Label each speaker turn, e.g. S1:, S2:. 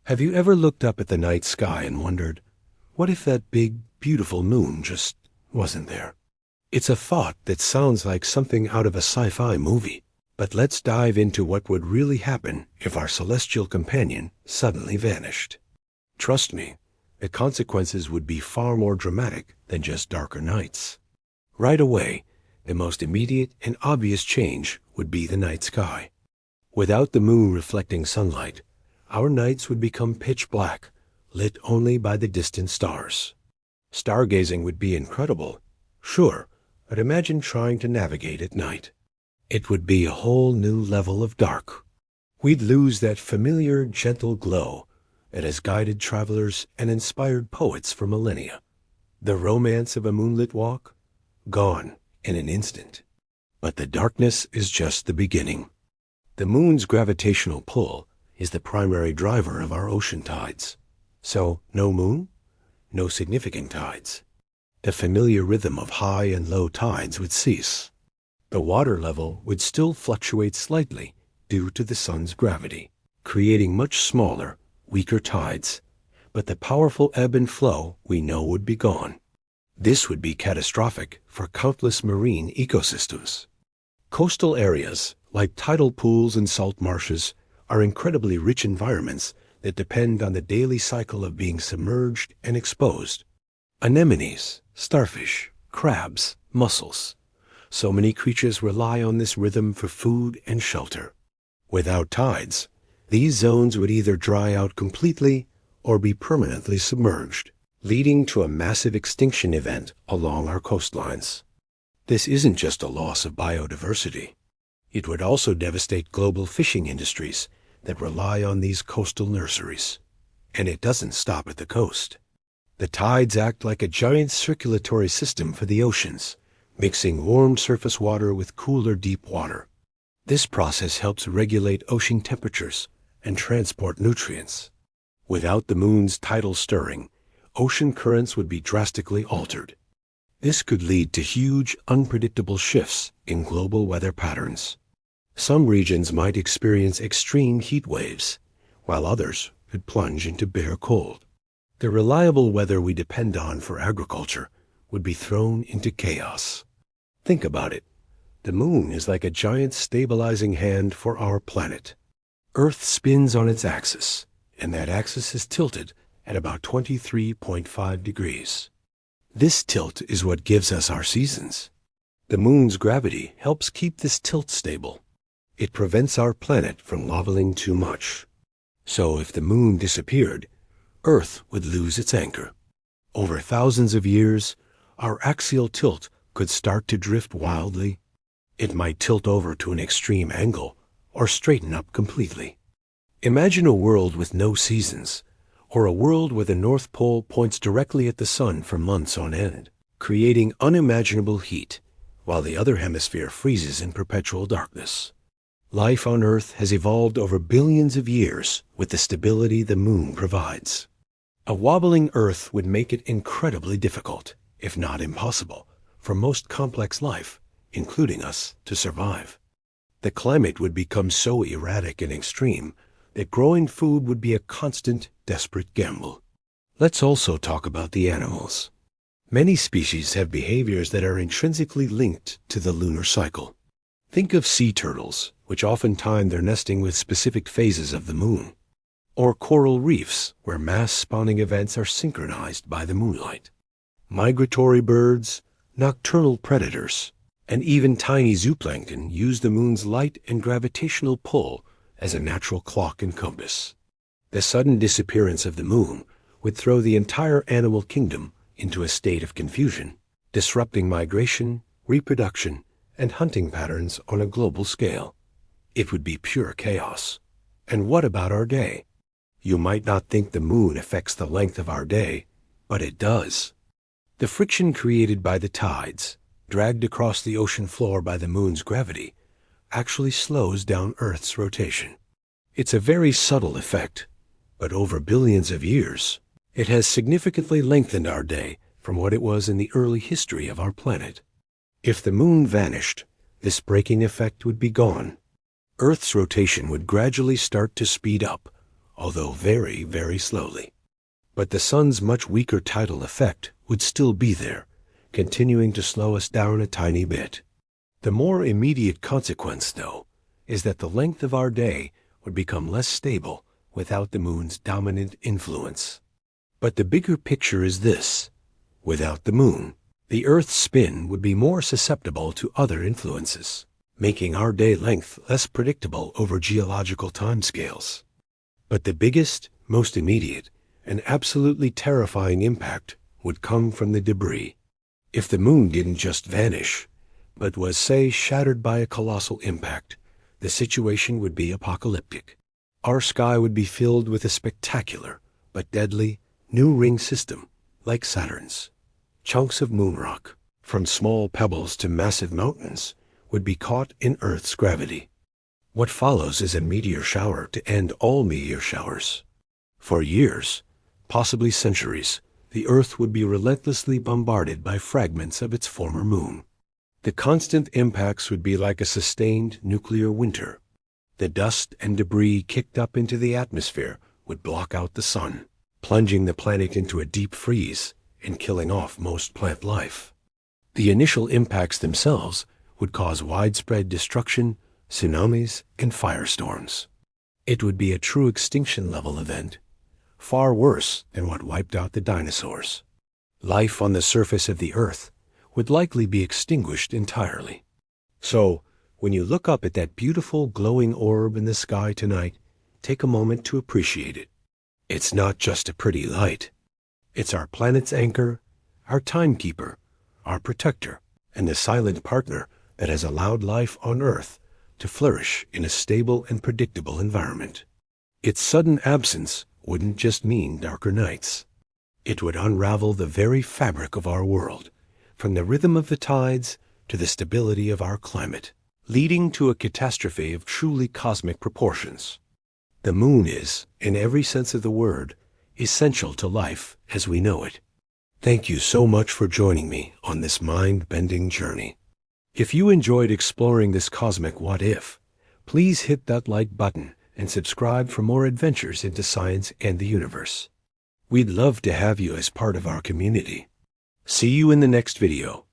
S1: Have you ever looked up at the night sky and wondered, what if that big, beautiful moon just wasn't there? It's a thought that sounds like something out of a sci-fi movie, but let's dive into what would really happen if our celestial companion suddenly vanished. Trust me, the consequences would be far more dramatic than just darker nights. Right away, the most immediate and obvious change would be the night sky. Without the moon reflecting sunlight, our nights would become pitch black, lit only by the distant stars. Stargazing would be incredible, sure, but imagine trying to navigate at night. It would be a whole new level of dark. We'd lose that familiar, gentle glow that has guided travelers and inspired poets for millennia. The romance of a moonlit walk? Gone in an instant. But the darkness is just the beginning. The moon's gravitational pull is the primary driver of our ocean tides. So, no moon, no significant tides. The familiar rhythm of high and low tides would cease. The water level would still fluctuate slightly due to the sun's gravity, creating much smaller, weaker tides, but the powerful ebb and flow we know would be gone. This would be catastrophic for countless marine ecosystems. Coastal areas, like tidal pools and salt marshes, are incredibly rich environments that depend on the daily cycle of being submerged and exposed. Anemones, starfish, crabs, mussels. So many creatures rely on this rhythm for food and shelter. Without tides, these zones would either dry out completely or be permanently submerged, leading to a massive extinction event along our coastlines. This isn't just a loss of biodiversity. It would also devastate global fishing industries that rely on these coastal nurseries. And it doesn't stop at the coast. The tides act like a giant circulatory system for the oceans, mixing warm surface water with cooler deep water. This process helps regulate ocean temperatures and transport nutrients. Without the moon's tidal stirring, ocean currents would be drastically altered. This could lead to huge, unpredictable shifts in global weather patterns. Some regions might experience extreme heat waves, while others could plunge into bitter cold. The reliable weather we depend on for agriculture would be thrown into chaos. Think about it. The moon is like a giant stabilizing hand for our planet. Earth spins on its axis, and that axis is tilted at about 23.5 degrees. This tilt is what gives us our seasons. The moon's gravity helps keep this tilt stable. It prevents our planet from leveling too much. So if the moon disappeared, Earth would lose its anchor. Over thousands of years, our axial tilt could start to drift wildly. It might tilt over to an extreme angle or straighten up completely. Imagine a world with no seasons, or a world where the North Pole points directly at the sun for months on end, creating unimaginable heat, while the other hemisphere freezes in perpetual darkness. Life on Earth has evolved over billions of years with the stability the moon provides. A wobbling Earth would make it incredibly difficult, if not impossible, for most complex life, including us, to survive. The climate would become so erratic and extreme that growing food would be a constant, desperate gamble. Let's also talk about the animals. Many species have behaviors that are intrinsically linked to the lunar cycle. Think of sea turtles, which often time their nesting with specific phases of the moon. Or coral reefs, where mass spawning events are synchronized by the moonlight. Migratory birds, nocturnal predators, and even tiny zooplankton use the moon's light and gravitational pull as a natural clock and compass. The sudden disappearance of the moon would throw the entire animal kingdom into a state of confusion, disrupting migration, reproduction, and hunting patterns on a global scale. It would be pure chaos. And what about our day? You might not think the moon affects the length of our day, but it does. The friction created by the tides, dragged across the ocean floor by the moon's gravity, actually slows down Earth's rotation. It's a very subtle effect, but over billions of years, it has significantly lengthened our day from what it was in the early history of our planet. If the moon vanished, this braking effect would be gone. Earth's rotation would gradually start to speed up, although very, very slowly. But the sun's much weaker tidal effect would still be there, continuing to slow us down a tiny bit. The more immediate consequence, though, is that the length of our day would become less stable without the moon's dominant influence. But the bigger picture is this. Without the moon, the Earth's spin would be more susceptible to other influences, making our day length less predictable over geological timescales. But the biggest, most immediate, and absolutely terrifying impact would come from the debris. If the moon didn't just vanish, but was, say, shattered by a colossal impact, the situation would be apocalyptic. Our sky would be filled with a spectacular, but deadly, new ring system, like Saturn's. Chunks of moon rock, from small pebbles to massive mountains, would be caught in Earth's gravity. What follows is a meteor shower to end all meteor showers. For years, possibly centuries, the Earth would be relentlessly bombarded by fragments of its former moon. The constant impacts would be like a sustained nuclear winter. The dust and debris kicked up into the atmosphere would block out the sun, plunging the planet into a deep freeze and killing off most plant life. The initial impacts themselves would cause widespread destruction, tsunamis, and firestorms. It would be a true extinction-level event, far worse than what wiped out the dinosaurs. Life on the surface of the Earth would likely be extinguished entirely. So, when you look up at that beautiful glowing orb in the sky tonight, take a moment to appreciate it. It's not just a pretty light. It's our planet's anchor, our timekeeper, our protector, and the silent partner that has allowed life on Earth to flourish in a stable and predictable environment. Its sudden absence wouldn't just mean darker nights. It would unravel the very fabric of our world, from the rhythm of the tides to the stability of our climate, leading to a catastrophe of truly cosmic proportions. The moon is, in every sense of the word, essential to life as we know it. Thank you so much for joining me on this mind-bending journey. If you enjoyed exploring this cosmic what-if, please hit that like button and subscribe for more adventures into science and the universe. We'd love to have you as part of our community. See you in the next video.